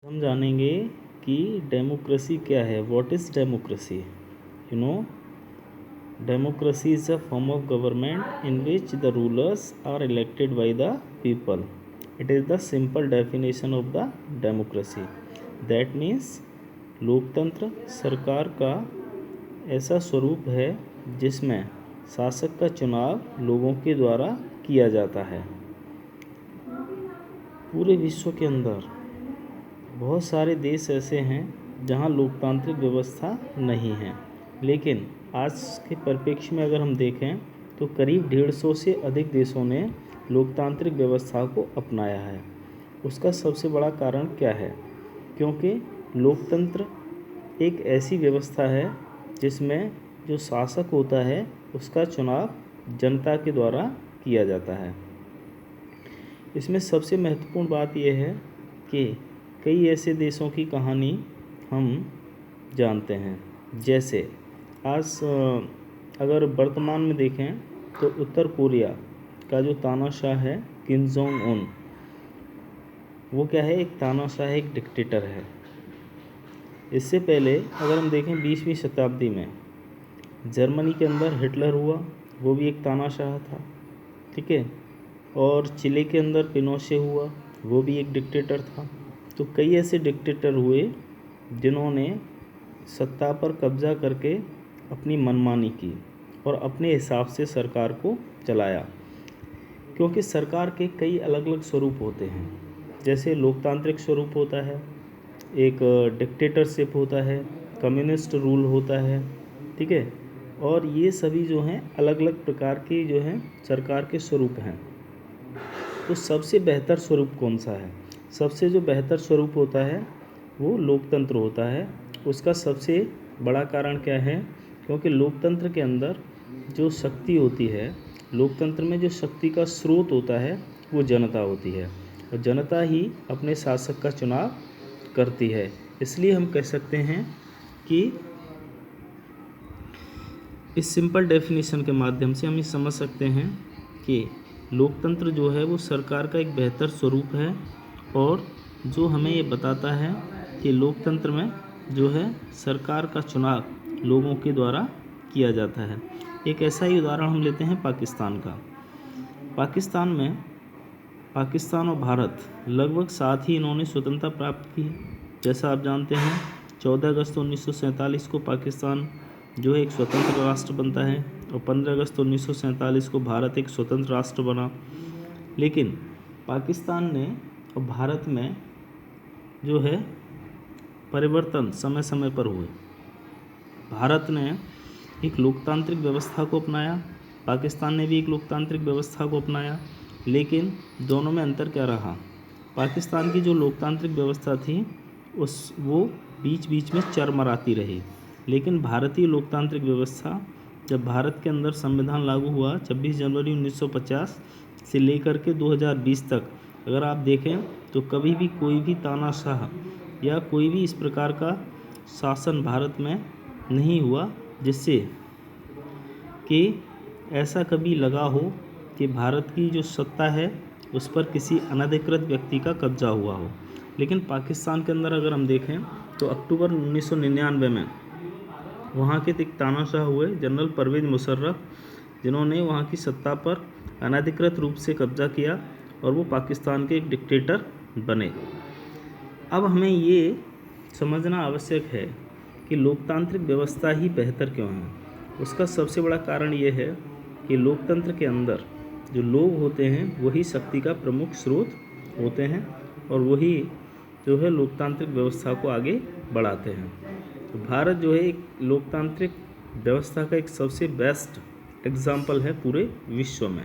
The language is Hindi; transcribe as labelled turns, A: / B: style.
A: हम जानेंगे कि डेमोक्रेसी क्या है. What is democracy? You know, democracy is a form of government in which the rulers are elected by the people. It is the simple definition of the democracy. That means लोकतंत्र सरकार का ऐसा स्वरूप है जिसमें शासक का चुनाव लोगों के द्वारा किया जाता है. पूरे विश्व के अंदर बहुत सारे देश ऐसे हैं जहां लोकतांत्रिक व्यवस्था नहीं है, लेकिन आज के परिप्रेक्ष्य में अगर हम देखें तो करीब 150 से अधिक देशों ने लोकतांत्रिक व्यवस्था को अपनाया है. उसका सबसे बड़ा कारण क्या है? क्योंकि लोकतंत्र एक ऐसी व्यवस्था है जिसमें जो शासक होता है उसका चुनाव जनता के द्वारा किया जाता है. इसमें सबसे महत्वपूर्ण बात यह है कि कई ऐसे देशों की कहानी हम जानते हैं. जैसे आज अगर वर्तमान में देखें तो उत्तर कोरिया का जो तानाशाह है किम जोंग उन, वो क्या है? एक तानाशाह, एक डिक्टेटर है. इससे पहले अगर हम देखें 20वीं शताब्दी में जर्मनी के अंदर हिटलर हुआ, वो भी एक तानाशाह था. ठीक है. और चिली के अंदर पिनोशे हुआ, वो भी एक डिक्टेटर था. तो कई ऐसे डिक्टेटर हुए जिन्होंने सत्ता पर कब्जा करके अपनी मनमानी की और अपने हिसाब से सरकार को चलाया. क्योंकि सरकार के कई अलग अलग स्वरूप होते हैं. जैसे लोकतांत्रिक स्वरूप होता है, एक डिक्टेटरशिप होता है, कम्युनिस्ट रूल होता है. ठीक है. और ये सभी जो हैं अलग अलग प्रकार के जो हैं सरकार के स्वरूप हैं. तो सबसे बेहतर स्वरूप कौन सा है? सबसे जो बेहतर स्वरूप होता है वो लोकतंत्र होता है. उसका सबसे बड़ा कारण क्या है? क्योंकि लोकतंत्र के अंदर जो शक्ति होती है, लोकतंत्र में जो शक्ति का स्रोत होता है वो जनता होती है, और जनता ही अपने शासक का चुनाव करती है. इसलिए हम कह सकते हैं कि इस सिंपल डेफिनेशन के माध्यम से हम ये समझ सकते हैं कि लोकतंत्र जो है वो सरकार का एक बेहतर स्वरूप है, और जो हमें ये बताता है कि लोकतंत्र में जो है सरकार का चुनाव लोगों के द्वारा किया जाता है. एक ऐसा ही उदाहरण हम लेते हैं पाकिस्तान का. पाकिस्तान में पाकिस्तान और भारत लगभग साथ ही इन्होंने स्वतंत्रता प्राप्त की. जैसा आप जानते हैं 14 अगस्त 1947 को पाकिस्तान जो है एक स्वतंत्र राष्ट्र बनता है, और 15 अगस्त 1947 को भारत एक स्वतंत्र राष्ट्र बना. लेकिन पाकिस्तान ने और भारत में जो है परिवर्तन समय समय पर हुए. भारत ने एक लोकतांत्रिक व्यवस्था को अपनाया, पाकिस्तान ने भी एक लोकतांत्रिक व्यवस्था को अपनाया. लेकिन दोनों में अंतर क्या रहा? पाकिस्तान की जो लोकतांत्रिक व्यवस्था थी वो बीच बीच में चरमराती रही. लेकिन भारतीय लोकतांत्रिक व्यवस्था, जब भारत के अंदर संविधान लागू हुआ 26 जनवरी 1950 से लेकर के 2020 तक, अगर आप देखें तो कभी भी कोई भी तानाशाह या कोई भी इस प्रकार का शासन भारत में नहीं हुआ जिससे कि ऐसा कभी लगा हो कि भारत की जो सत्ता है उस पर किसी अनधिकृत व्यक्ति का कब्जा हुआ हो. लेकिन पाकिस्तान के अंदर अगर हम देखें तो अक्टूबर 1999 में वहाँ के एक तानाशाह हुए जनरल परवेज़ मुशर्रफ, जिन्होंने वहाँ की सत्ता पर अनधिकृत रूप से कब्जा किया और वो पाकिस्तान के एक डिक्टेटर बने. अब हमें ये समझना आवश्यक है कि लोकतांत्रिक व्यवस्था ही बेहतर क्यों है. उसका सबसे बड़ा कारण ये है कि लोकतंत्र के अंदर जो लोग होते हैं वही शक्ति का प्रमुख स्रोत होते हैं, और वही जो है लोकतांत्रिक व्यवस्था को आगे बढ़ाते हैं. तो भारत जो है एक लोकतांत्रिक व्यवस्था का एक सबसे बेस्ट एग्जाम्पल है पूरे विश्व में.